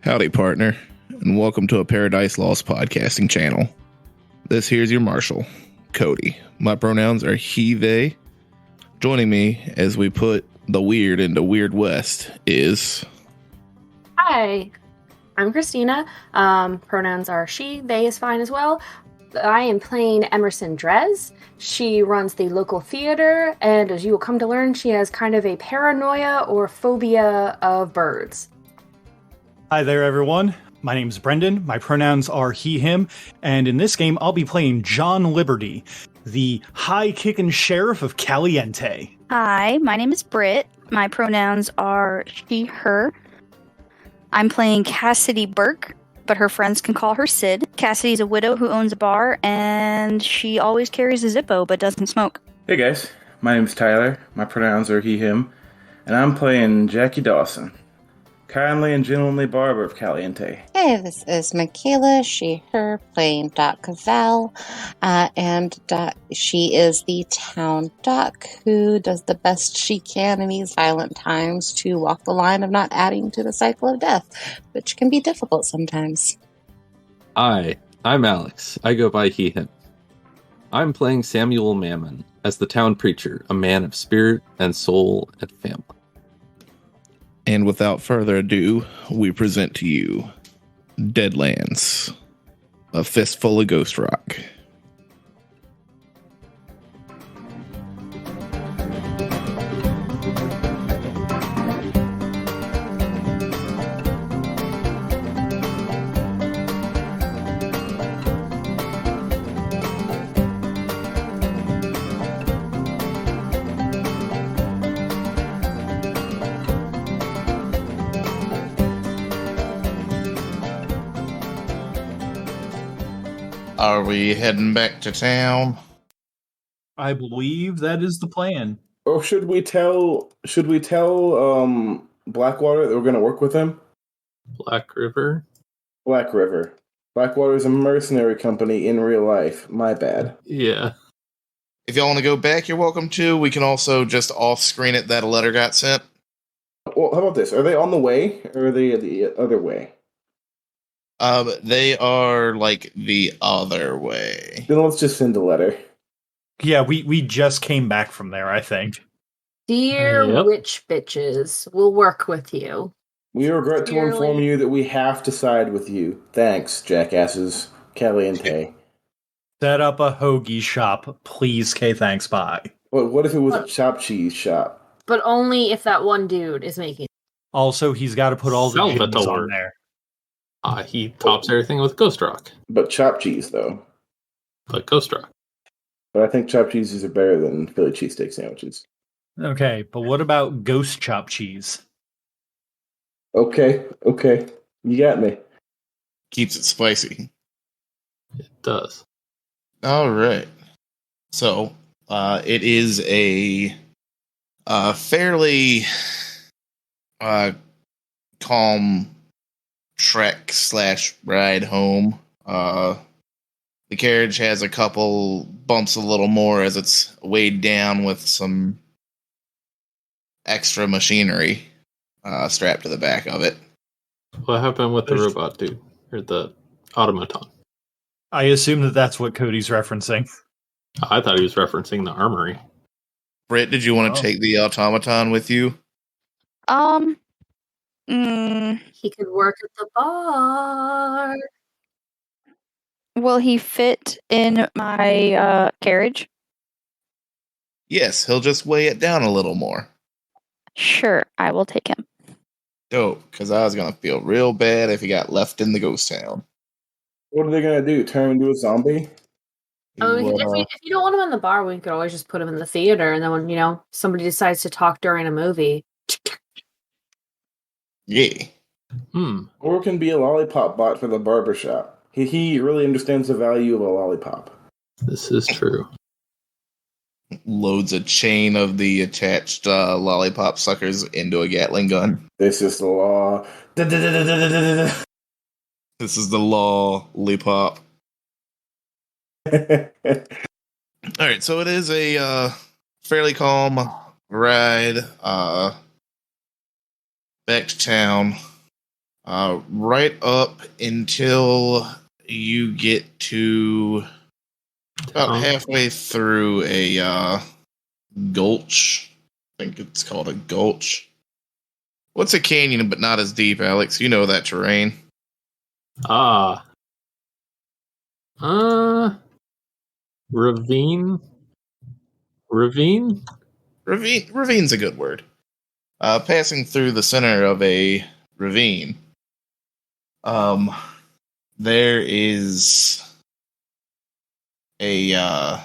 Howdy, partner, and welcome to a Paradise Lost podcasting channel. This here's your marshal, Cody. My pronouns are he, they. Joining me as we put the weird into Weird West is... Hi, I'm Christina. Pronouns are she, they is fine as well. I am playing Emerson Drez. She runs the local theater, and as you will come to learn, she has kind of a paranoia or phobia of birds. Hi there, everyone. My name's Brendan. My pronouns are he, him, and in this game, I'll be playing John Liberty, the high-kicking sheriff of Caliente. Hi, my name is Britt. My pronouns are she, her. I'm playing Cassidy Burke, but her friends can call her Sid. Cassidy's a widow who owns a bar, and she always carries a Zippo but doesn't smoke. Hey guys, my name's Tyler. My pronouns are he, him, and I'm playing Jackie Dawson, kindly and gentlemanly barber of Caliente. Hey, this is Michaela, she, her, playing Doc Cavell, and she is the town doc who does the best she can in these violent times to walk the line of not adding to the cycle of death, which can be difficult sometimes. Hi, I'm Alex. I go by he, him. I'm playing Samuel Mammon as the town preacher, a man of spirit and soul and family. And without further ado, we present to you Deadlands, a Fistful of Ghost Rock. Are we heading back to town? I believe that is the plan. Or should we tell Blackwater that we're gonna work with him? Black River? Black River. Blackwater is a mercenary company in real life. My bad. Yeah. If y'all want to go back, you're welcome to. We can also just off-screen it that a letter got sent. Well, how about this? Are they on the way, or are they the other way? They are like the other way. Then let's just send a letter. Yeah, we just came back from there, I think. Dear witch bitches, we'll work with you. We regret to Dearly. inform you that we have to side with you. Thanks, jackasses. Caliente. Set up a hoagie shop, please. Thanks, bye. What if it was a chopped cheese shop? But only if that one dude is making. Also, he's got to put all the gyms Salvatore. on there. He tops everything with Ghost Rock. But chopped cheese, though. But Ghost Rock. But I think chopped cheeses are better than Philly cheesesteak sandwiches. Okay, but what about ghost chopped cheese? Okay. You got me. Keeps it spicy. It does. All right. So, it is a fairly calm trek / ride home. The carriage has a couple bumps a little more as it's weighed down with some extra machinery strapped to the back of it. What happened with the robot dude? Or the automaton? I assume that's what Cody's referencing. I thought he was referencing the armory. Britt, did you want to take the automaton with you? He could work at the bar. Will he fit in my carriage? Yes, he'll just weigh it down a little more. Sure, I will take him. Dope, because I was going to feel real bad if he got left in the ghost town. What are they going to do? Turn him into a zombie? If you don't want him in the bar, we could always just put him in the theater, and then when, somebody decides to talk during a movie. Yeah. Or can be a lollipop bot for the barbershop. He really understands the value of a lollipop. This is true. Loads a chain of the attached lollipop suckers into a Gatling gun. This is the law. This is the lollipop. Alright, so it is a fairly calm ride back to town. right up until you get to about halfway through a gulch. I think it's called a gulch. What's a canyon but not as deep, Alex? You know that terrain. Ravine? Ravine's a good word. Passing through the center of a ravine. There is a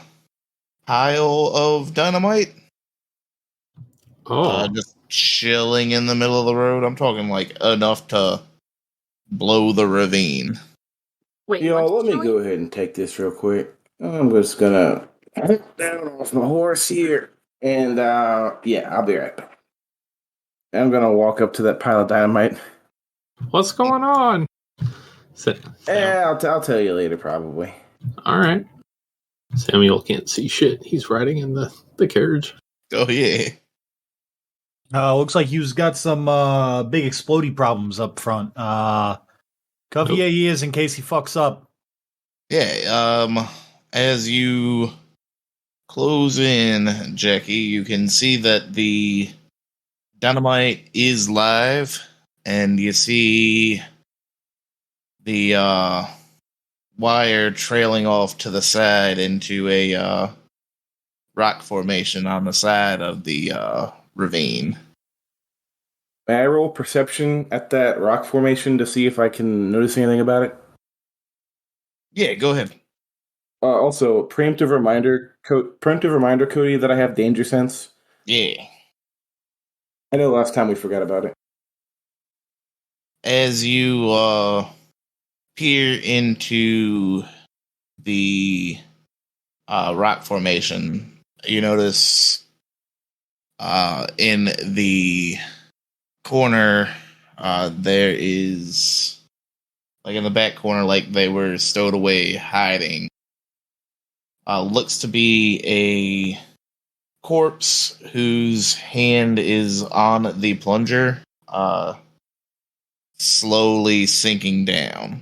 pile of dynamite. Just chilling in the middle of the road. I'm talking like enough to blow the ravine. Wait, Yo, what's let me killing? go ahead and take this real quick. I'm just gonna hop down off my horse here, and yeah, I'll be right back. I'm gonna walk up to that pile of dynamite. What's going on? Yeah, I'll tell you later, probably. All right. Samuel can't see shit. He's riding in the carriage. Oh yeah. Looks like you've got some big explodey problems up front. Cover your ears in case he fucks up. Yeah, as you close in, Jackie, you can see that the dynamite is live, and you see the wire trailing off to the side into a rock formation on the side of the ravine. May I roll perception at that rock formation to see if I can notice anything about it? Yeah, go ahead. Also, preemptive reminder, Cody, that I have danger sense. Yeah. I know last time we forgot about it. As you peer into the rock formation, you notice in the corner there is, like in the back corner, like they were stowed away hiding, looks to be a corpse whose hand is on the plunger, slowly sinking down.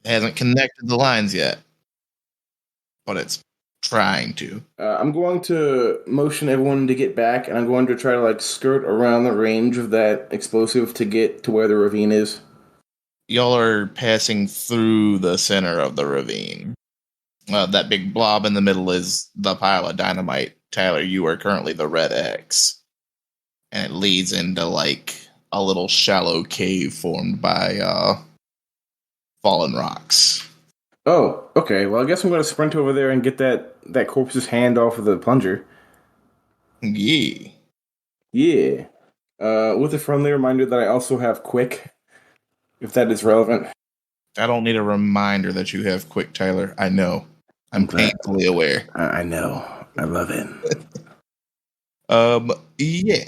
It hasn't connected the lines yet, but it's trying to. I'm going to motion everyone to get back, and I'm going to try to like skirt around the range of that explosive to get to where the ravine is. Y'all are passing through the center of the ravine. That big blob in the middle is the pile of dynamite. Tyler, you are currently the red X. And it leads into like a little shallow cave formed by fallen rocks. Oh, okay. Well, I guess I'm going to sprint over there and get that corpse's hand off of the plunger. Yeah. Yeah. With a friendly reminder that I also have quick, if that is relevant. I don't need a reminder that you have quick, Tyler. I know. I'm painfully aware. I know. I love it. Yeah.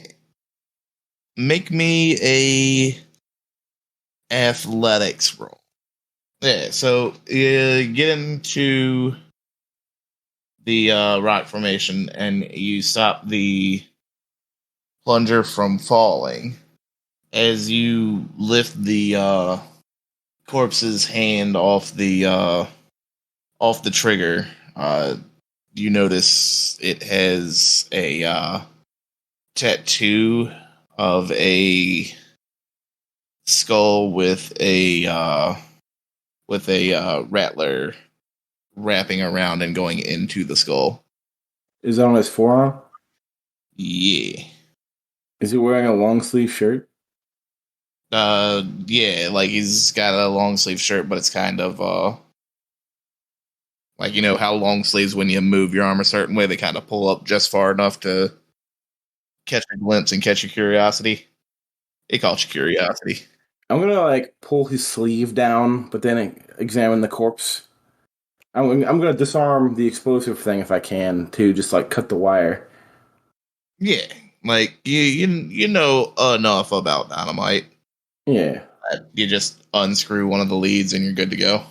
Make me a athletics roll. Yeah, so you get into the rock formation and you stop the plunger from falling. As you lift the corpse's hand off the trigger, you notice it has a tattoo of a skull with a rattler wrapping around and going into the skull. Is that on his forearm? Yeah. Is he wearing a long sleeve shirt? Yeah, like he's got a long sleeve shirt, but it's kind of like, you know how long sleeves, when you move your arm a certain way, they kind of pull up just far enough to catch a glimpse and catch your curiosity. It caught your curiosity. I'm gonna like pull his sleeve down, but then examine the corpse. I'm gonna disarm the explosive thing if I can to just like cut the wire. Yeah, like you know enough about dynamite. Yeah. You just unscrew one of the leads and you're good to go.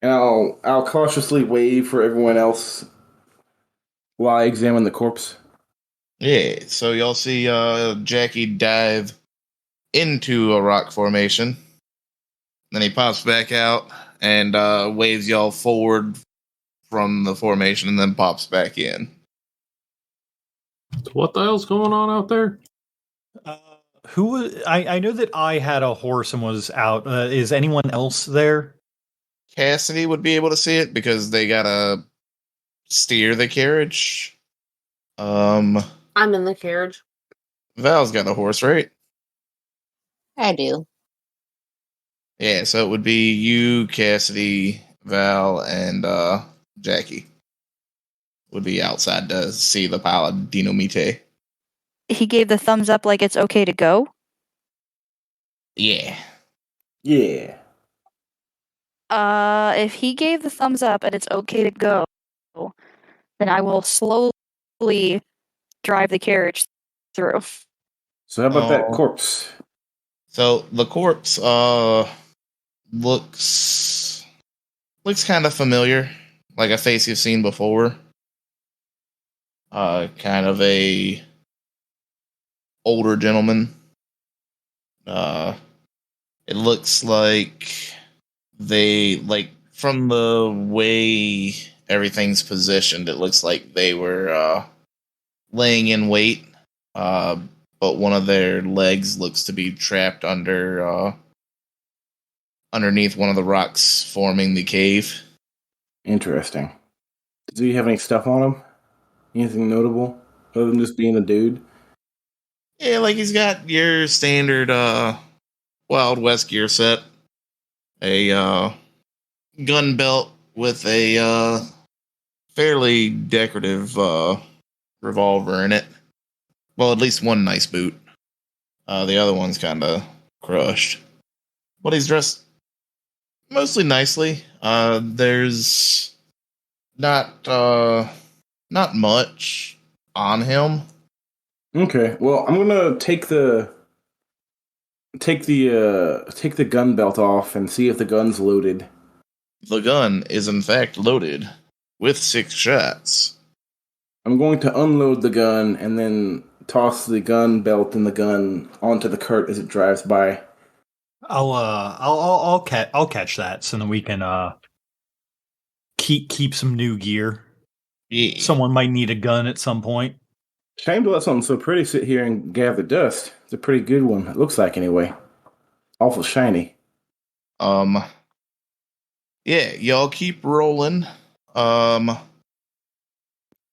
And I'll cautiously wave for everyone else while I examine the corpse. Yeah, so y'all see Jackie dive into a rock formation. Then he pops back out and waves y'all forward from the formation and then pops back in. What the hell's going on out there? I know that I had a horse and was out. Is anyone else there? Cassidy would be able to see it because they gotta steer the carriage. I'm in the carriage. Val's got a horse, right? I do. Yeah, so it would be you, Cassidy, Val, and Jackie would be outside to see the pile of Dinamite. He gave the thumbs up like it's okay to go. Yeah. Yeah. If he gave the thumbs up and it's okay to go, then I will slowly drive the carriage through. So how about that Oh. corpse? So the corpse looks kind of familiar, like a face you've seen before. Kind of a older gentleman. It looks like they, like, from the way everything's positioned, it looks like they were laying in wait. But one of their legs looks to be trapped underneath one of the rocks forming the cave. Interesting. Do you have any stuff on him? Anything notable other than just being a dude? Yeah, like he's got your standard Wild West gear set. A gun belt with a fairly decorative revolver in it. Well, at least one nice boot. The other one's kind of crushed. But he's dressed mostly nicely. There's not much on him. Okay. Well, I'm gonna take the gun belt off and see if the gun's loaded. The gun is in fact loaded with 6 shots. I'm going to unload the gun and then toss the gun belt and the gun onto the cart as it drives by. I'll catch that so that we can keep some new gear. Yeah. Someone might need a gun at some point. Shame to let something so pretty sit here and gather dust. It's a pretty good one. It looks like anyway. Awful shiny. Yeah, y'all keep rolling. And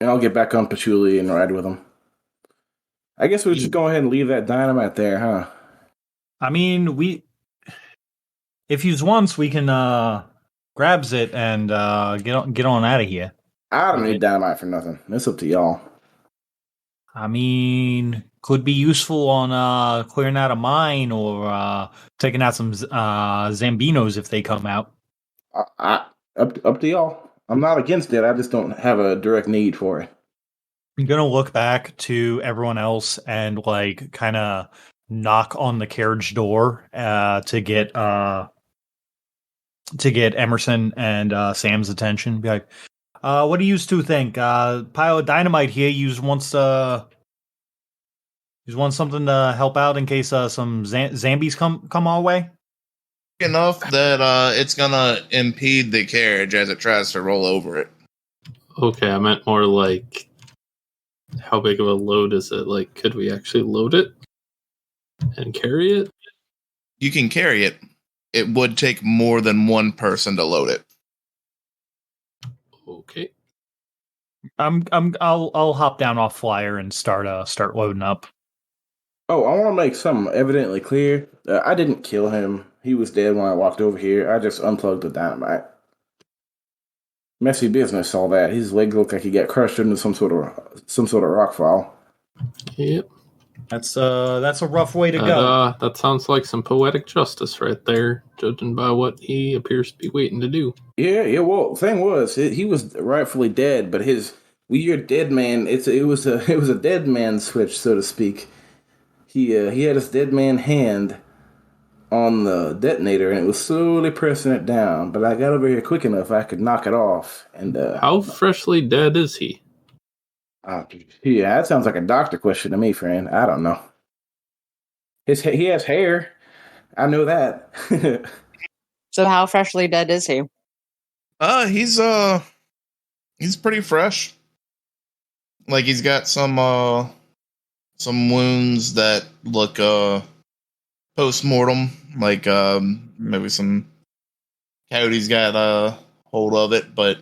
I'll get back on Patchouli and ride with him. I guess we'll just go ahead and leave that dynamite there, huh? I mean, if he's once, we can grabs it and get on out of here. I don't need dynamite for nothing. It's up to y'all. I mean, could be useful on clearing out a mine or taking out some Zambinos if they come out. Up to y'all. I'm not against it. I just don't have a direct need for it. I'm gonna look back to everyone else and like kind of knock on the carriage door to get Emerson and Sam's attention. Be like, what do you two think? Pile of dynamite here. You want something to help out in case some zombies come our way? Enough that it's gonna impede the carriage as it tries to roll over it. Okay, I meant more like, how big of a load is it? Like, could we actually load it and carry it? You can carry it. It would take more than one person to load it. Okay. I'll hop down off flyer and start loading up. Oh, I want to make something evidently clear. I didn't kill him. He was dead when I walked over here. I just unplugged the dynamite. Messy business, all that. His leg looked like he got crushed into some sort of rock fall. Yep. That's a rough way to go. That sounds like some poetic justice right there, judging by what he appears to be waiting to do. Yeah. Well, the thing was, he was rightfully dead, but you're a dead man. It was a dead man switch, so to speak. He had his dead man hand on the detonator, and it was slowly pressing it down. But I got over here quick enough, I could knock it off. And how freshly dead is he? Yeah, that sounds like a doctor question to me, friend. I don't know. He has hair. I know that. So how freshly dead is he? He's pretty fresh. Like he's got some wounds that look post-mortem, like maybe some coyotes got hold of it, but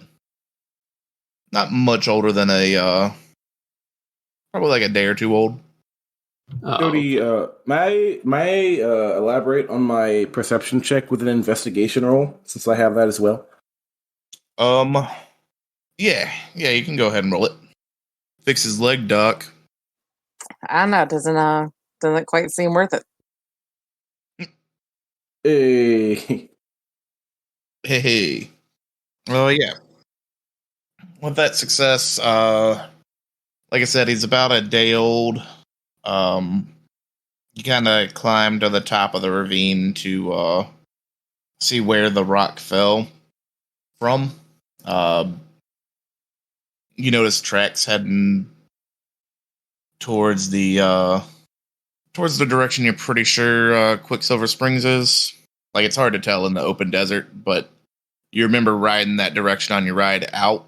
not much older than probably like a day or two old. Cody, may I elaborate on my perception check with an investigation roll, since I have that as well? Yeah, you can go ahead and roll it. Fix his leg, Doc. I don't know. It doesn't quite seem worth it. Hey. Hey. Oh yeah. With that success, like I said, he's about a day old. You kind of climb to the top of the ravine to see where the rock fell from. You notice tracks heading towards the direction you're pretty sure Quicksilver Springs is. Like, it's hard to tell in the open desert, but you remember riding that direction on your ride out.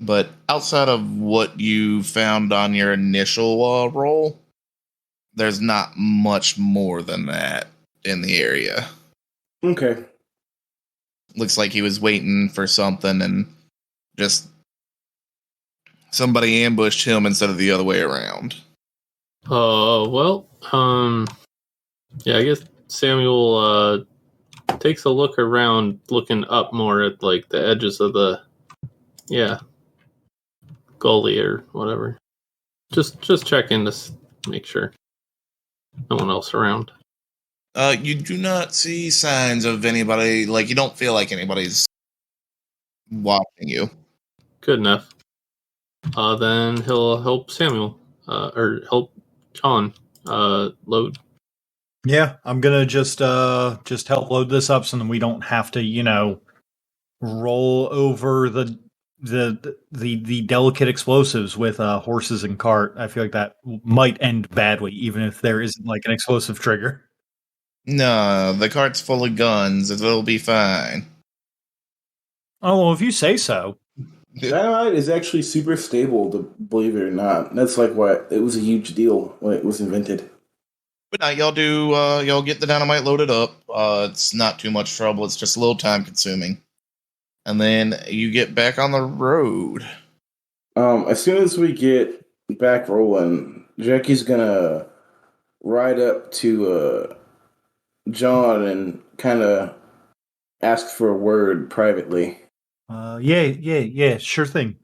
But outside of what you found on your initial roll, there's not much more than that in the area. Okay. Looks like he was waiting for something and just somebody ambushed him instead of the other way around. Yeah, I guess Samuel takes a look around, looking up more at like the edges of the gully or whatever. Just checking to make sure no one else around. You do not see signs of anybody. Like, you don't feel like anybody's watching you. Good enough. Then he'll help Samuel or help John load. Yeah, I'm gonna just help load this up so that we don't have to, roll over the delicate explosives with horses and cart. I feel like that might end badly, even if there isn't like an explosive trigger. No, the cart's full of guns. It'll be fine. Oh, well, if you say so. Dynamite is actually super stable, believe it or not. That's like why it was a huge deal when it was invented. But now y'all get the dynamite loaded up. It's not too much trouble. It's just a little time consuming. And then you get back on the road. As soon as we get back rolling, Jackie's gonna ride up to John and kind of ask for a word privately. Yeah, sure thing.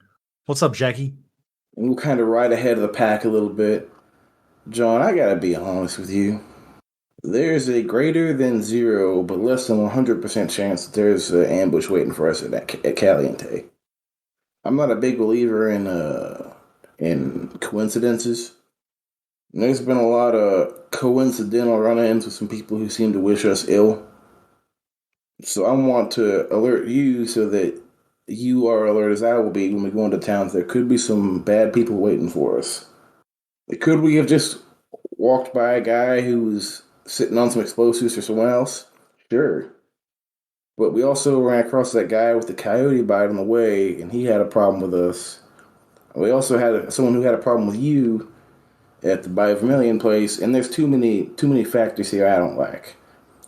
What's up, Jackie? And we'll kind of ride ahead of the pack a little bit. John, I gotta be honest with you. There's a greater than 0, but less than 100% chance that there's an ambush waiting for us at Caliente. I'm not a big believer in coincidences. There's been a lot of coincidental run-ins with some people who seem to wish us ill. So I want to alert you so that you are alert as I will be when we go into towns. There could be some bad people waiting for us. Could we have just walked by a guy who was sitting on some explosives or someone else? Sure. But we also ran across that guy with the coyote bite on the way, and he had a problem with us. We also had someone who had a problem with you at the By Vermilion place, and there's too many factors here I don't like.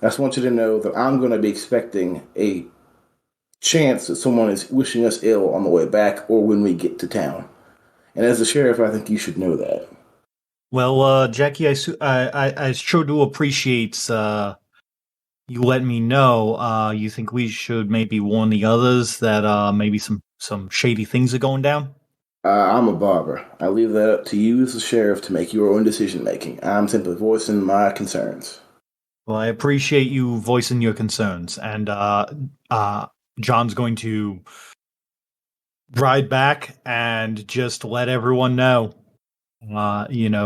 I just want you to know that I'm going to be expecting a chance that someone is wishing us ill on the way back or when we get to town. And as the sheriff, I think you should know that. Well, Jackie, I sure do appreciate you letting me know. You think we should maybe warn the others that maybe some shady things are going down? I'm a barber. I leave that up to you as the sheriff to make your own decision making. I'm simply voicing my concerns. Well, I appreciate you voicing your concerns, and John's going to ride back and just let everyone know.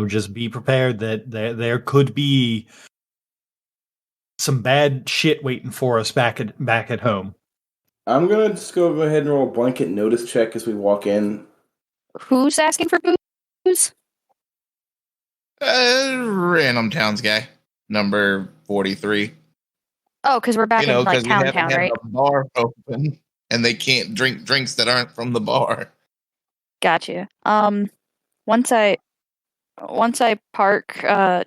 Just be prepared that there could be some bad shit waiting for us back at home. I'm gonna just go ahead and roll a blanket notice check as we walk in. Who's asking for booze? Random towns guy, number 43. Oh, because we're back You know, in like because we haven't town, had right? the bar open, and they can't drink drinks that aren't from the bar. Gotcha. Once I park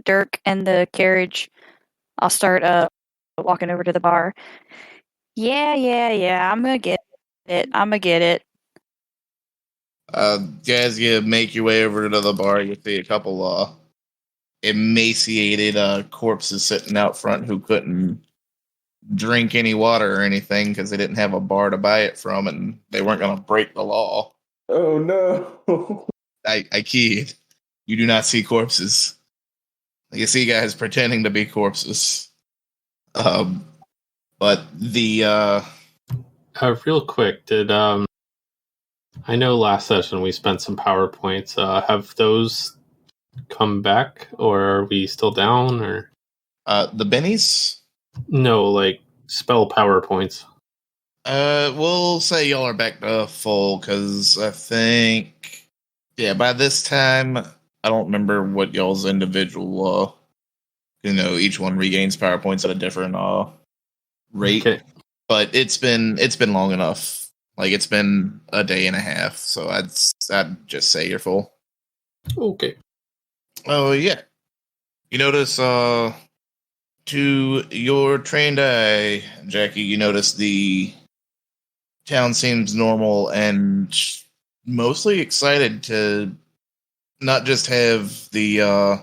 Dirk and the carriage, I'll start walking over to the bar. Yeah. I'm gonna get it. As you make your way over to the bar, you see a couple emaciated corpses sitting out front who couldn't drink any water or anything because they didn't have a bar to buy it from, and they weren't going to break the law. Oh no! I kid. You do not see corpses. You see guys pretending to be corpses. But the Real quick, did I know last session we spent some PowerPoints. Have those come back, or are we still down? Or the bennies? no, like spell PowerPoints. We'll say y'all are back to full because I think, yeah, by this time I don't remember what y'all's individual. Each one regains PowerPoints at a different rate. Okay. But it's been long enough. Like it's been a day and a half, so I'd just say you're full. Okay. Oh yeah. You notice to your trained eye, Jackie, you notice the town seems normal and mostly excited to not just have the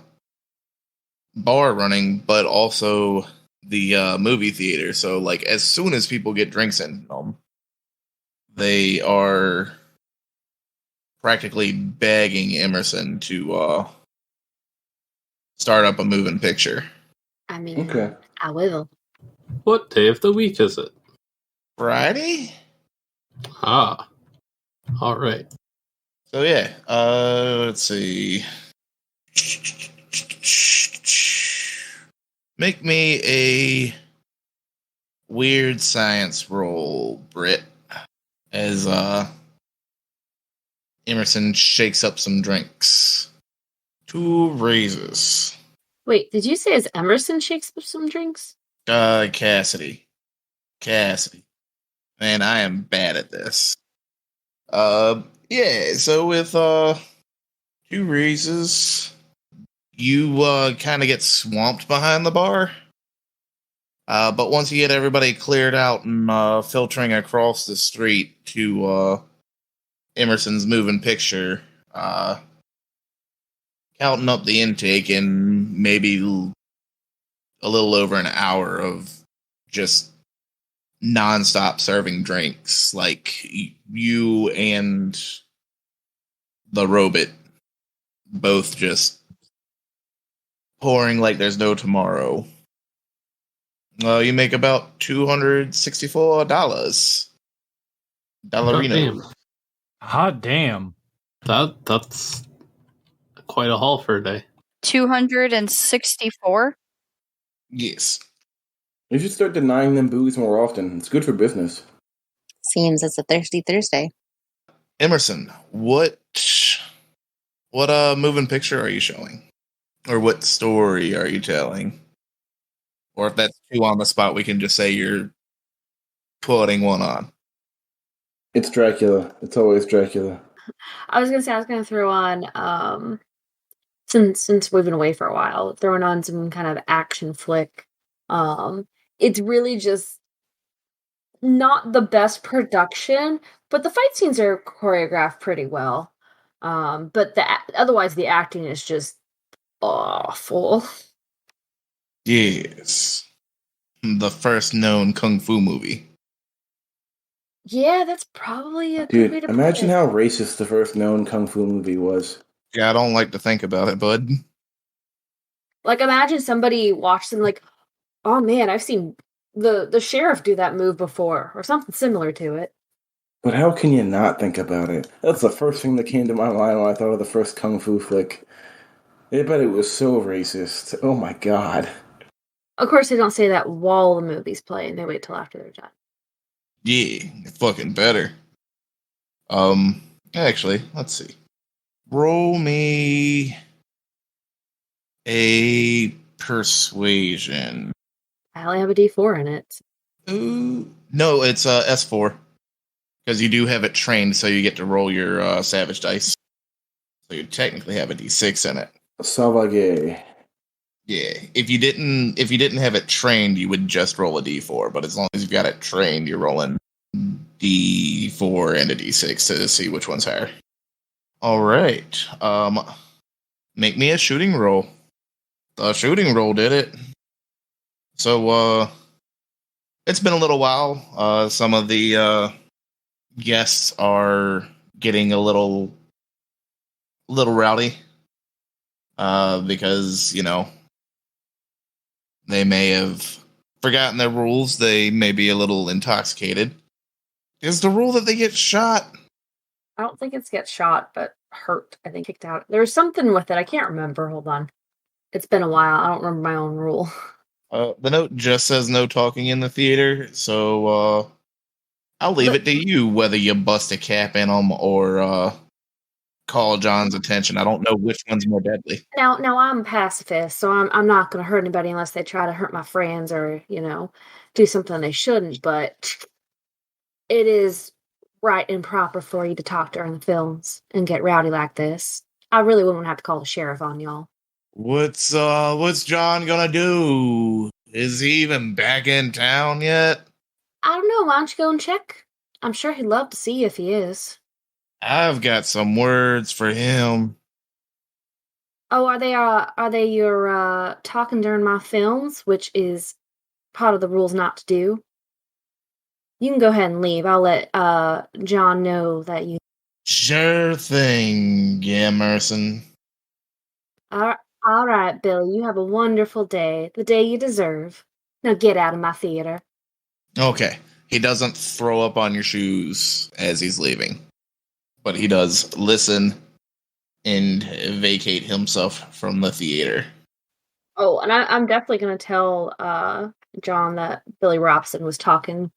bar running, but also the movie theater. So like as soon as people get drinks in them, they are practically begging Emerson to start up a moving picture. I mean, Okay. I will. What day of the week is it? Friday? Ah. All right. So yeah, let's see. Make me a weird science roll, Britt, as Emerson shakes up some drinks. 2 raises. Wait, did you say as Emerson shakes up some drinks? Cassidy. Man, I am bad at this. Yeah, so with 2 raises, you kind of get swamped behind the bar. But once you get everybody cleared out and filtering across the street to Emerson's moving picture, counting up the intake in maybe a little over an hour of just nonstop serving drinks, like you and the robot both just pouring like there's no tomorrow. You make about $264. Dollarino. Hot damn. That's quite a haul for a day. 264. Yes. You should start denying them booze more often. It's good for business. Seems it's a thirsty Thursday. Emerson, what moving picture are you showing? Or what story are you telling? Or if that's too on the spot, we can just say you're putting one on. It's Dracula. It's always Dracula. I was gonna throw on since we've been away for a while, throwing on some kind of action flick. It's really just not the best production, but the fight scenes are choreographed pretty well. But otherwise the acting is just awful. Yes. The first known kung fu movie. Yeah, that's probably a good way Dude, to imagine put it. how racist the first known kung fu movie was. Yeah, I don't like to think about it, bud. Like, imagine somebody watched and like, oh man, I've seen the sheriff do that move before, or something similar to it. But how can you not think about it? That's the first thing that came to my mind when I thought of the first kung fu flick. I bet it was so racist. Oh my god. Of course, they don't say that while the movie's playing. They wait till after they're done. Yeah, fucking better. Actually, let's see. Roll me a persuasion. I only have a D4 in it. Ooh. No, it's S4. Because you do have it trained, so you get to roll your savage dice. So you technically have a D6 in it. Savage. Yeah. If you didn't have it trained, you would just roll a D4. But as long as you've got it trained, you're rolling D4 and a D6 to see which one's higher. All right. Make me a shooting roll. The shooting roll did it. So it's been a little while. Some of the guests are getting a little rowdy. Because, they may have forgotten their rules. They may be a little intoxicated. Is the rule that they get shot? I don't think it's get shot, but hurt. I think kicked out. There's something with it. I can't remember. Hold on. It's been a while. I don't remember my own rule. The note just says no talking in the theater, so I'll leave it to you whether you bust a cap in them or call John's attention. I don't know which one's more deadly. Now I'm a pacifist, so I'm not going to hurt anybody unless they try to hurt my friends or do something they shouldn't. But it is right and proper for you to talk during the films and get rowdy like this. I really wouldn't have to call the sheriff on y'all. What's John gonna do? Is he even back in town yet? I don't know. Why don't you go and check? I'm sure he'd love to see you if he is. I've got some words for him. Oh, are they your talking during my films, which is part of the rules not to do? You can go ahead and leave. I'll let John know that you. Sure thing, Emerson. All right, Billy. You have a wonderful day. The day you deserve. Now get out of my theater. Okay. He doesn't throw up on your shoes as he's leaving. But he does listen and vacate himself from the theater. Oh, and I'm definitely going to tell John that Billy Robson was talking.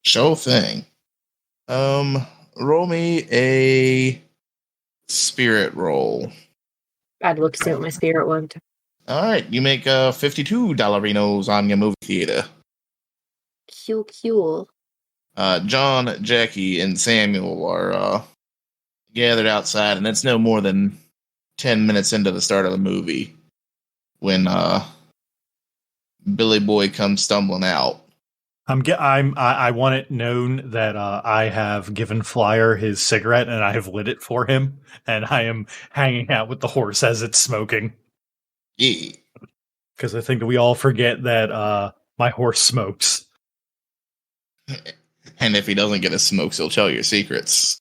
Sure thing. Roll me a spirit roll. I'd look to see what my spirit was. All right, you make $52 on your movie theater. Cool. John, Jackie, and Samuel are gathered outside, and it's no more than 10 minutes into the start of the movie when Billy Boy comes stumbling out. I want it known that I have given Flyer his cigarette and I have lit it for him, and I am hanging out with the horse as it's smoking. Yeah. Because I think that we all forget that my horse smokes. And if he doesn't get his smokes, he'll tell your secrets.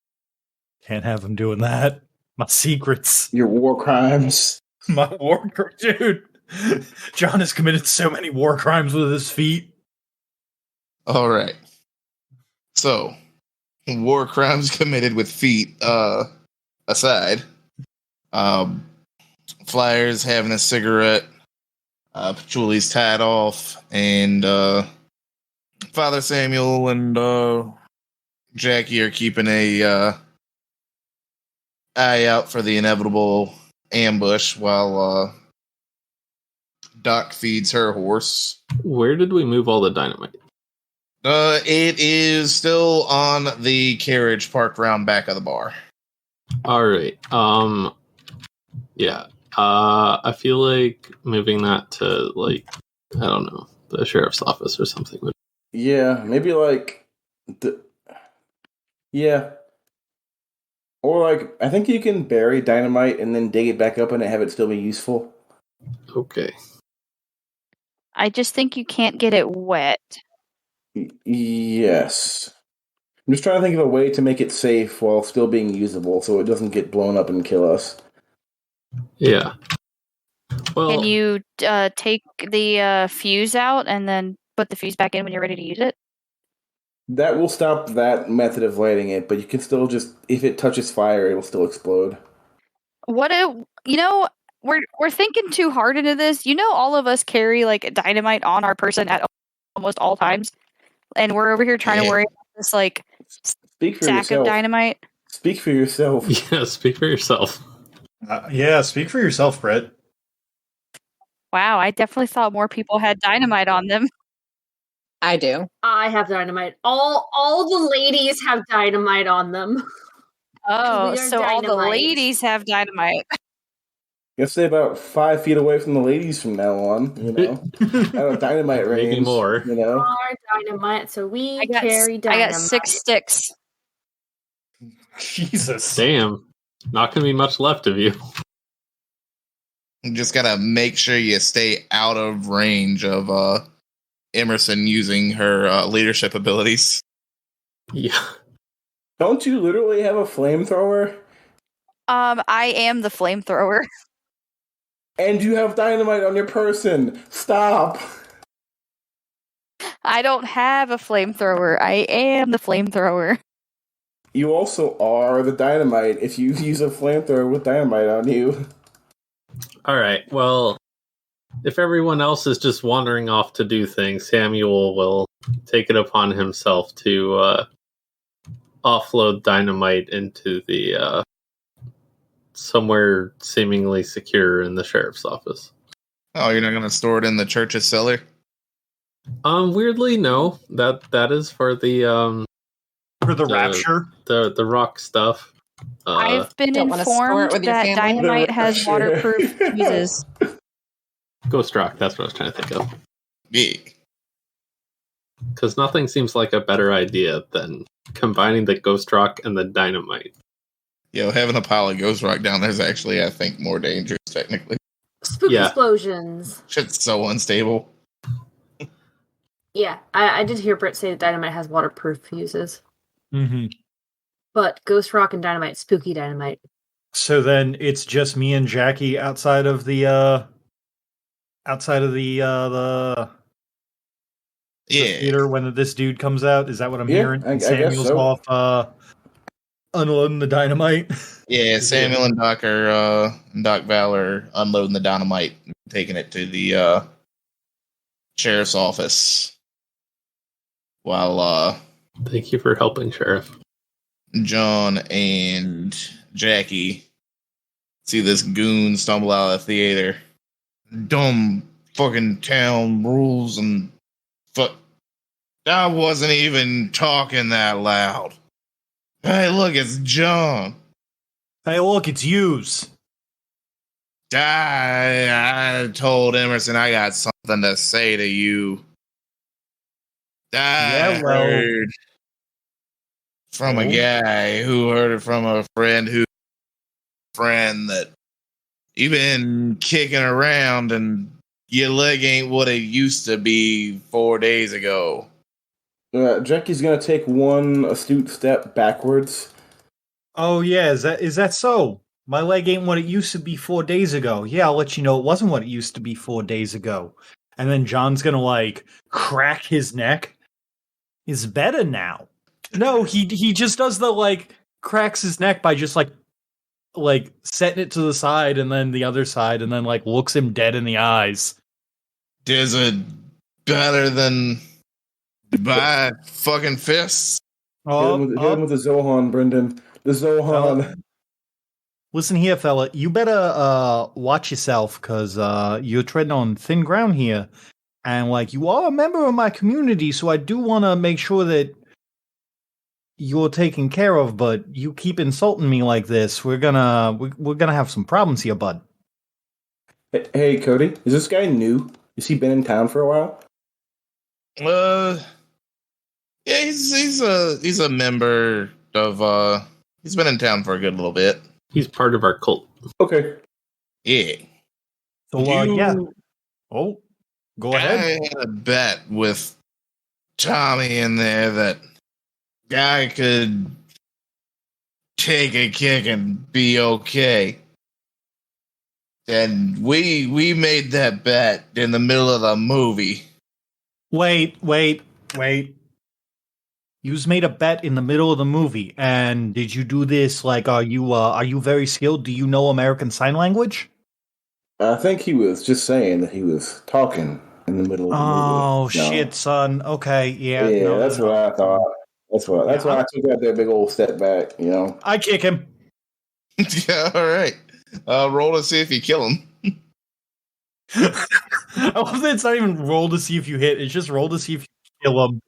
Can't have him doing that. My secrets. Your war crimes. My war crimes. Dude. John has committed so many war crimes with his feet. All right. So, war crimes committed with feet aside. Flyer's having a cigarette. Patchouli's tied off. And Father Samuel and Jackie are keeping a eye out for the inevitable ambush while Doc feeds her horse. Where did we move all the dynamite? It is still on the carriage parked around back of the bar. All right. Yeah. I feel like moving that to, like, I don't know, the sheriff's office or something. Yeah, maybe like yeah. Or like I think you can bury dynamite and then dig it back up and have it still be useful. Okay. I just think you can't get it wet. Yes. I'm just trying to think of a way to make it safe while still being usable so it doesn't get blown up and kill us. Yeah. Well, Can you take the fuse out and then put the fuse back in when you're ready to use it? That will stop that method of lighting it, but you can still just, if it touches fire, it'll still explode. We're thinking too hard into this. All of us carry like dynamite on our person at almost all times, and we're over here trying to worry about this like Speak for sack yourself. of dynamite. Speak for yourself. yeah, speak for yourself. Yeah, speak for yourself, Brett. Wow, I definitely thought more people had dynamite on them. I do. I have dynamite. All the ladies have dynamite on them. Oh, We are so all the dynamite. ladies have dynamite. I'll stay about 5 feet away from the ladies from now on, you know. Out of dynamite range. Maybe more. You know. Our dynamite, so we I carry dynamite. got 6 sticks. Jesus. Damn. Not going to be much left of you. You just gotta make sure you stay out of range of Emerson using her leadership abilities. Yeah. Don't you literally have a flamethrower? I am the flamethrower. And you have dynamite on your person. Stop. I don't have a flamethrower. I am the flamethrower. You also are the dynamite if you use a flamethrower with dynamite on you. All right. Well, if everyone else is just wandering off to do things, Samuel will take it upon himself to offload dynamite into the somewhere seemingly secure in the sheriff's office. Oh, you're not gonna store it in the church's cellar? Weirdly, no. That is for the For the rapture? the rock stuff. I've been Don't wanna store it informed with your that family? dynamite has Rapture. waterproof fuses. Ghost Rock, that's what I was trying to think of. Yeah. Because nothing seems like a better idea than combining the Ghost Rock and the dynamite. Yo, having a pile of ghost rock down there is actually, I think, more dangerous, technically. Spooky Yeah. explosions. Shit's so unstable. Yeah, I did hear Britt say that dynamite has waterproof fuses. Mm-hmm. But Ghost Rock and Dynamite, spooky dynamite. So then it's just me and Jackie outside of the Yeah. theater when this dude comes out. Is that what I'm Yeah, hearing? I And guess Samuel's so. off unloading the dynamite. Yeah, Samuel and Doc Val are unloading the dynamite and taking it to the sheriff's office. While Thank you for helping, Sheriff. John and Jackie see this goon stumble out of the theater. Dumb fucking town rules and fuck. I wasn't even talking that loud. Hey, look, it's John. Hey, look, it's yous. I told Emerson I got something to say to you. I well- heard from a guy who heard it from a friend that you've been kicking around and your leg ain't what it used to be 4 days ago. Jackie's gonna take one astute step backwards. Oh yeah, is that so? My leg ain't what it used to be 4 days ago. Yeah, I'll let you know it wasn't what it used to be 4 days ago. And then John's gonna like crack his neck. It's better now. No, he just does the like cracks his neck by just like setting it to the side and then the other side and then like looks him dead in the eyes. Is it better than my fucking fists? Hit him with the Zohan, Brendan. The Zohan. Listen here, fella. You better watch yourself because you're treading on thin ground here. And like you are a member of my community, so I do want to make sure that you're taken care of. But you keep insulting me like this, we're gonna have some problems here, bud. Hey, Cody, is this guy new? Has he been in town for a while? Yeah, he's a member of he's been in town for a good little bit. He's part of our cult. Okay. Yeah. So yeah. Oh, go ahead. I had a bet with Tommy in there that guy could take a kick and be okay. And we made that bet in the middle of the movie. Wait. You've made a bet in the middle of the movie, and did you do this? Like, are you very skilled? Do you know American Sign Language? I think he was just saying that he was talking in the middle of the movie. Oh No. shit, son. Okay, yeah. Yeah, no, that's what I thought. That's why I took that big old step back, you know. I kick him. Yeah, all right. Roll to see if you kill him. I love that it's not even roll to see if you hit. It's just roll to see if you kill him.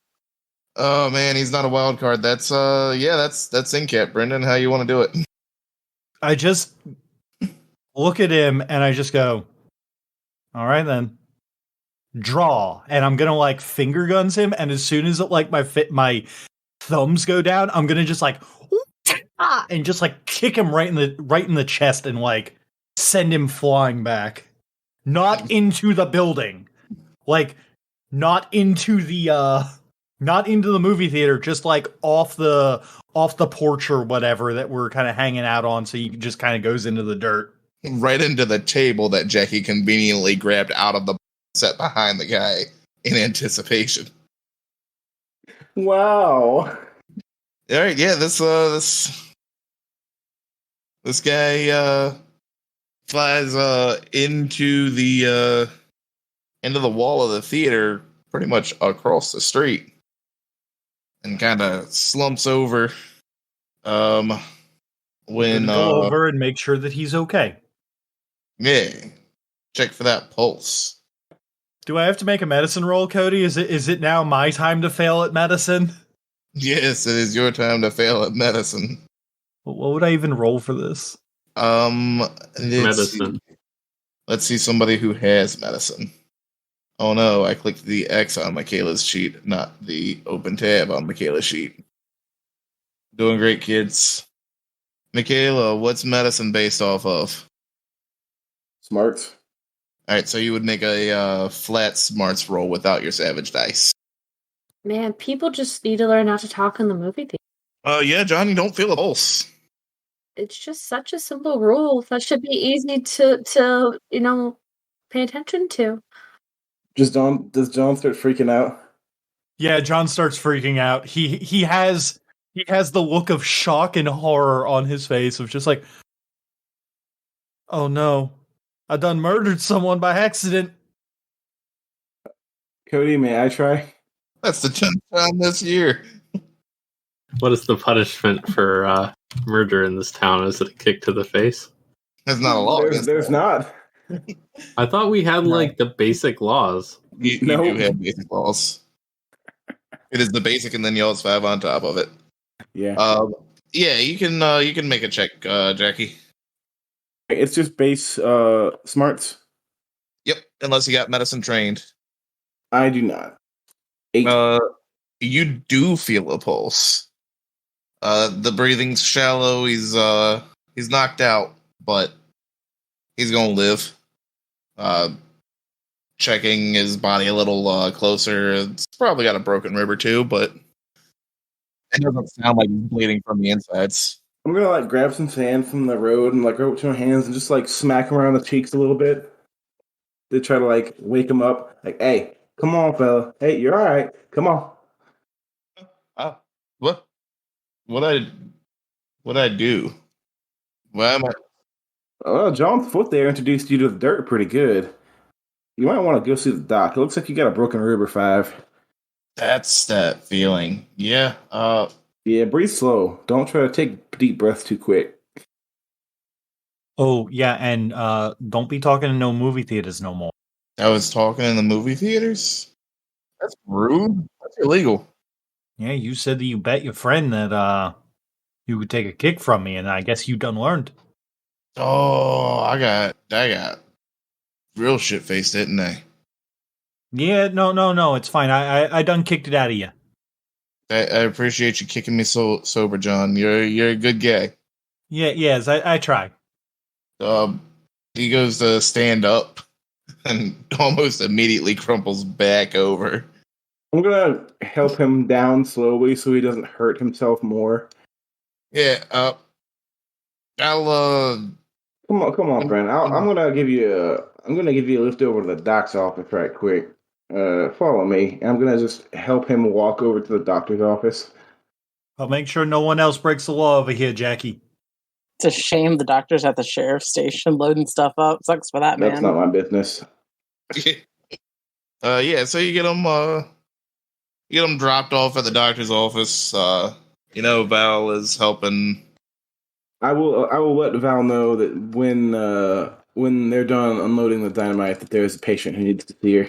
Oh man, he's not a wild card. That's that's Incat. Brendan, how you want to do it? I just look at him and I just go, all right then. Draw. And I'm gonna like finger guns him, and as soon as it like my thumbs go down, I'm gonna just like and just like kick him right in the chest and like send him flying back. Not into the building. Like not into the movie theater, just like off the porch or whatever that we're kind of hanging out on, so he just kind of goes into the dirt. Right into the table that Jackie conveniently grabbed out of the set behind the guy in anticipation. Wow. All right, yeah, this guy flies into the wall of the theater, pretty much across the street, and kind of slumps over. When Go over and make sure that he's okay. Yeah, check for that pulse. Do I have to make a medicine roll, Cody? Is it now my time to fail at medicine? Yes, it is your time to fail at medicine. What would I even roll for this? Medicine. Let's see somebody who has medicine. Oh no, I clicked the X on Michaela's sheet, not the open tab on Michaela's sheet. Doing great, kids. Michaela, what's medicine based off of? Smarts. Alright, so you would make a flat smarts roll without your savage dice. Man, people just need to learn how to talk in the movie theater. Yeah, John, you don't feel a pulse. It's just such a simple rule that should be easy to pay attention to. Does John start freaking out? Yeah, John starts freaking out. He has the look of shock and horror on his face of just like, oh no, I done murdered someone by accident. Cody, may I try? That's the 10th time this year. What is the punishment for murder in this town? Is it a kick to the face? There's not a law. There's not. I thought we had like the basic laws. You do have basic laws. It is the basic, and then you also have on top of it. Yeah. Yeah, you can make a check, Jackie. It's just base smarts. Yep, unless you got medicine trained. I do not. 8. You do feel a pulse. The breathing's shallow. He's knocked out, but he's gonna live. Checking his body a little closer. It's probably got a broken rib or two, but it doesn't sound like he's bleeding from the insides. I'm gonna like grab some sand from the road and like rub it to my hands and just like smack him around the cheeks a little bit. To try to like wake him up. Like, hey, come on, fella. Hey, you're all right. Come on. What I do? Why am I? Well, John's foot there introduced you to the dirt pretty good. You might want to go see the doc. It looks like you got a broken rib or 5. That's that feeling. Yeah. Yeah, breathe slow. Don't try to take deep breaths too quick. Oh yeah, and don't be talking in no movie theaters no more. I was talking in the movie theaters. That's rude. That's illegal. Yeah, you said that you bet your friend that you would take a kick from me, and I guess you done learned. Oh, I got real shit faced, didn't I? Yeah, no, it's fine. I done kicked it out of you. I appreciate you kicking me sober, John. You're a good guy. Yes, I try. He goes to stand up and almost immediately crumples back over. I'm gonna help him down slowly so he doesn't hurt himself more. Yeah, I'll Come on, friend. I'm gonna give you a lift over to the doc's office right quick. Follow me. I'm gonna just help him walk over to the doctor's office. I'll make sure no one else breaks the law over here, Jackie. It's a shame the doctor's at the sheriff's station loading stuff up. Sucks for that man. That's not my business. Yeah, so you get them dropped off at the doctor's office. Val is helping. I will let Val know that when they're done unloading the dynamite that there is a patient who needs to see her.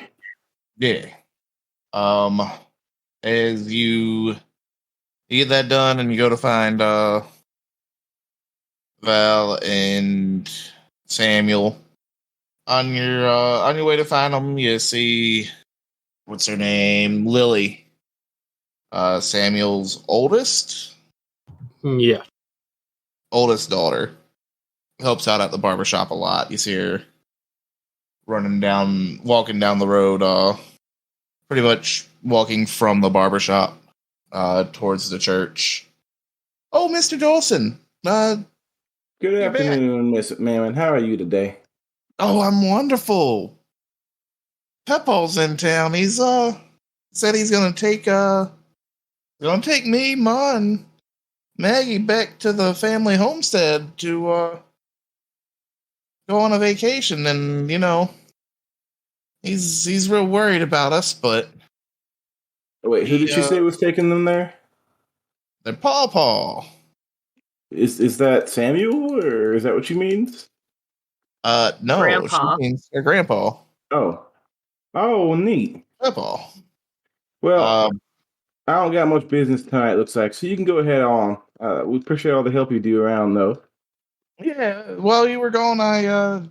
Yeah. as you get that done and you go to find Val and Samuel. On your way to find them, you see, what's her name? Lily. Samuel's oldest daughter. Helps out at the barbershop a lot. You see her walking down the road, pretty much walking from the barbershop towards the church. Oh, Mr. Dawson. Good afternoon, Miss Mammon. How are you today? Oh, I'm wonderful. Peppal's in town. He's said he's gonna take me, Ma, and Maggie back to the family homestead to go on a vacation, and he's real worried about us, but Wait, who did she say was taking them there? They're Paw. Is that Samuel, or is that what she means? No, Grandpa. she means her grandpa. Oh, neat. Grandpa. Well, I don't got much business tonight, looks like, so you can go ahead on. We appreciate all the help you do around, though. Yeah, while you were gone, I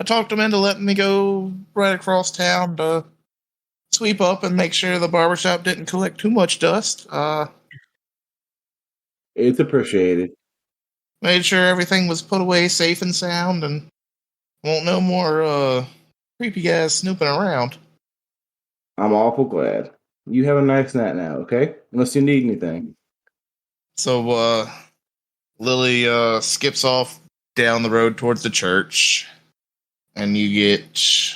talked him into letting me go right across town to sweep up and make sure the barbershop didn't collect too much dust. It's appreciated. Made sure everything was put away safe and sound, and won't no more creepy guys snooping around. I'm awful glad. You have a nice night now, okay? Unless you need anything. So, Lily skips off down the road towards the church, and you get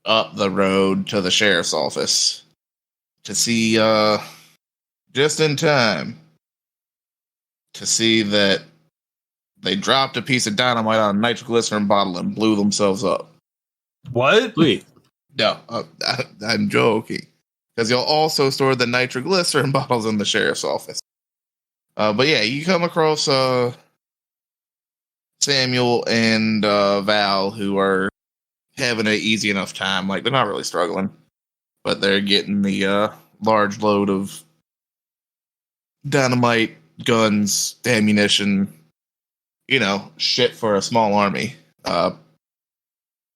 up the road to the sheriff's office to see, just in time, to see that they dropped a piece of dynamite on a nitroglycerin bottle and blew themselves up. What? Sweet. No, I'm joking. Because you'll also store the nitroglycerin bottles in the sheriff's office. But yeah, you come across Samuel and Val, who are having an easy enough time. Like, they're not really struggling, but they're getting the large load of dynamite, guns, ammunition, shit for a small army,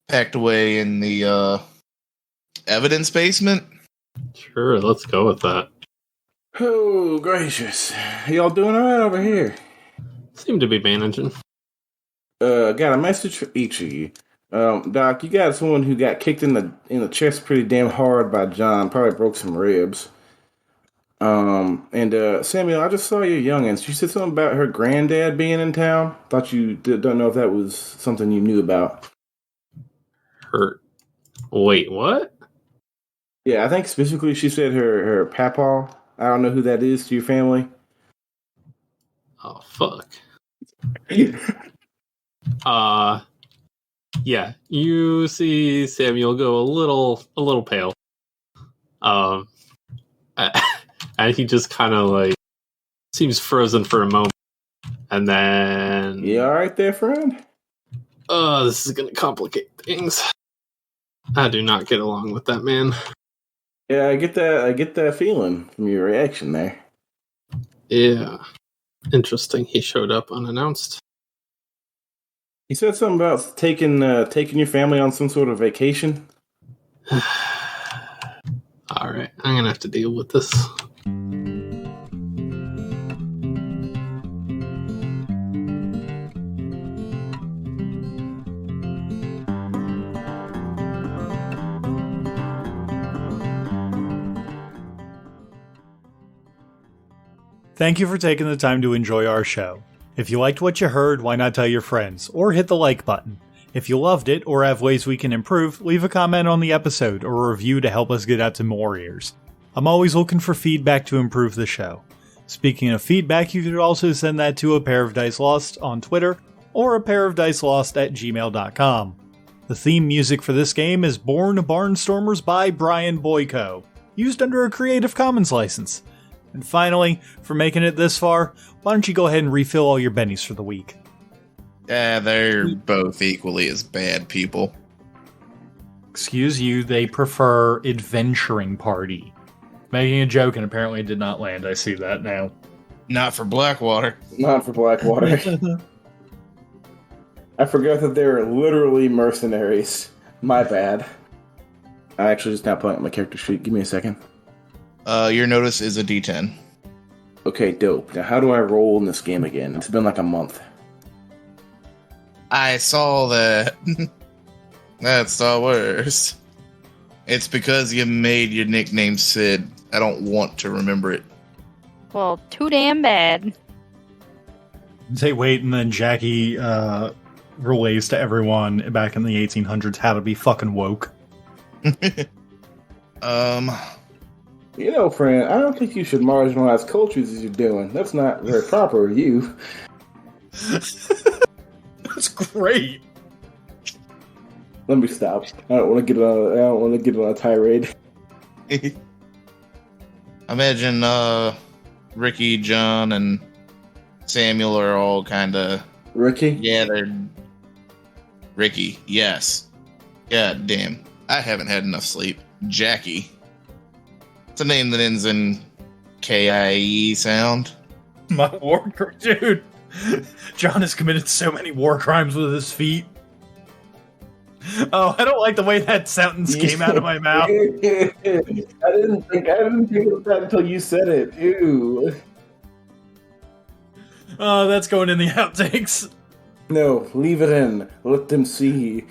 packed away in the evidence basement. Sure, let's go with that. Oh, gracious. Y'all doing all right over here? Seem to be managing. Got a message for each of you. Doc, you got someone who got kicked in the chest pretty damn hard by John. Probably broke some ribs. And Samuel, I just saw your youngins. You said something about her granddad being in town. Thought you don't know if that was something you knew about. Wait, what? Yeah, I think specifically she said her papa. I don't know who that is to your family. Oh, fuck. Yeah, you see Samuel go a little pale. And he just kind of seems frozen for a moment. And then... You all right there, friend? This is going to complicate things. I do not get along with that man. Yeah, I get that feeling from your reaction there. Yeah. Interesting. He showed up unannounced. He said something about taking your family on some sort of vacation. Alright, I'm going to have to deal with this. Thank you for taking the time to enjoy our show. If you liked what you heard, why not tell your friends, or hit the like button. If you loved it, or have ways we can improve, leave a comment on the episode, or a review to help us get out to more ears. I'm always looking for feedback to improve the show. Speaking of feedback, you could also send that to apairofdicelost on Twitter, or apairofdicelost@gmail.com. The theme music for this game is Born Barnstormers by Brian Boyko, used under a Creative Commons license. And finally, for making it this far, why don't you go ahead and refill all your bennies for the week? Yeah, they're both equally as bad people. Excuse you, they prefer Adventuring Party. Making a joke and apparently it did not land. I see that now. Not for Blackwater. Not for Blackwater. I forgot that they're literally mercenaries. My bad. I actually just now pulling up my character sheet. Give me a second. Your notice is a D10. Okay, dope. Now, how do I roll in this game again? It's been like a month. I saw that. That's the worst. It's because you made your nickname Sid. I don't want to remember it. Well, too damn bad. Say wait, and then Jackie relays to everyone back in the 1800s how to be fucking woke. You know, friend, I don't think you should marginalize cultures as you're doing. That's not very proper of you. That's great. Let me stop. I don't want to get on a tirade. Imagine Ricky, John, and Samuel are all kind of... Ricky? Yeah, they're... Ricky, yes. God damn. I haven't had enough sleep. Jackie. It's a name that ends in K-I-E sound. My war... Dude. John has committed so many war crimes with his feet. Oh, I don't like the way that sentence came out of my mouth. I didn't think of that until you said it. Ew. Oh, that's going in the outtakes. No, leave it in. Let them see.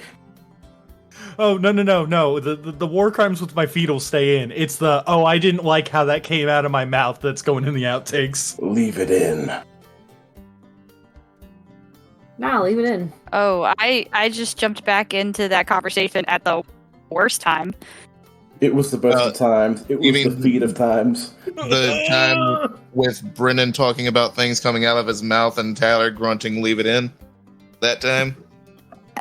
Oh, no. The war crimes with my feet will stay in. It's the, oh, I didn't like how that came out of my mouth that's going in the outtakes. Leave it in. Nah, leave it in. Oh, I just jumped back into that conversation at the worst time. It was the best of times. It was the feat of times. The time with Brennan talking about things coming out of his mouth and Tyler grunting, leave it in? That time?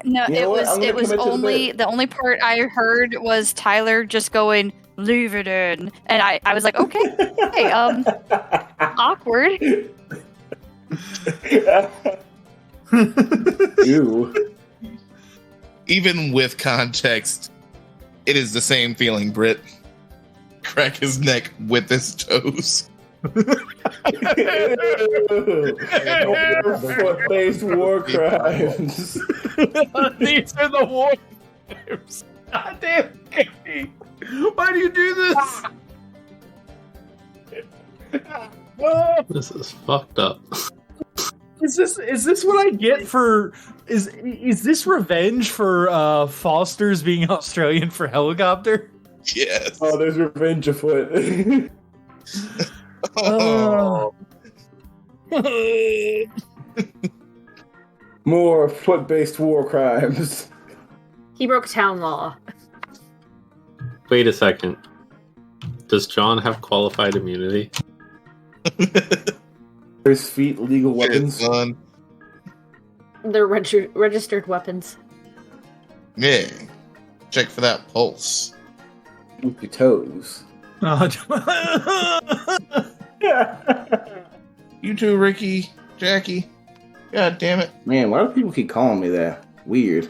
No, You know it was only the only part I heard was Tyler just going, leave it in. And I was like, okay, hey, awkward. Ew. Even with context, it is the same feeling, Britt. Crack his neck with his toes. Foot-based war crimes. These are the war crimes. God damn it. Why do you do this? This is fucked up. Is this what I get for is this revenge for Foster's being Australian for helicopter? Yes. Oh, there's revenge afoot. Oh. More foot-based war crimes. He broke town law. Wait a second. Does John have qualified immunity? His feet, legal weapons. They're registered weapons. Yeah. Check for that pulse. With your toes. You too, Ricky, Jackie. God damn it. Man, why do people keep calling me that? Weird.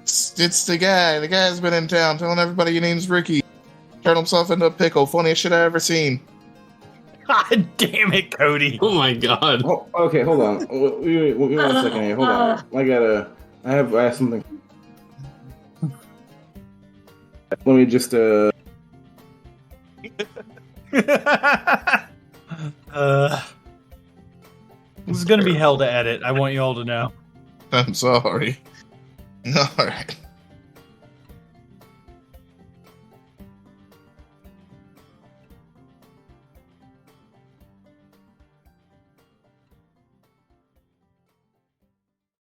It's the guy. The guy's been in town telling everybody your name's Ricky. Turned himself into a pickle. Funniest shit I ever seen. God damn it, Cody. Oh my god. Oh, okay, hold on. Wait 1 second here. Hold on. I have something. Let me just, This is gonna be hell to edit. I want you all to know. I'm sorry. Alright.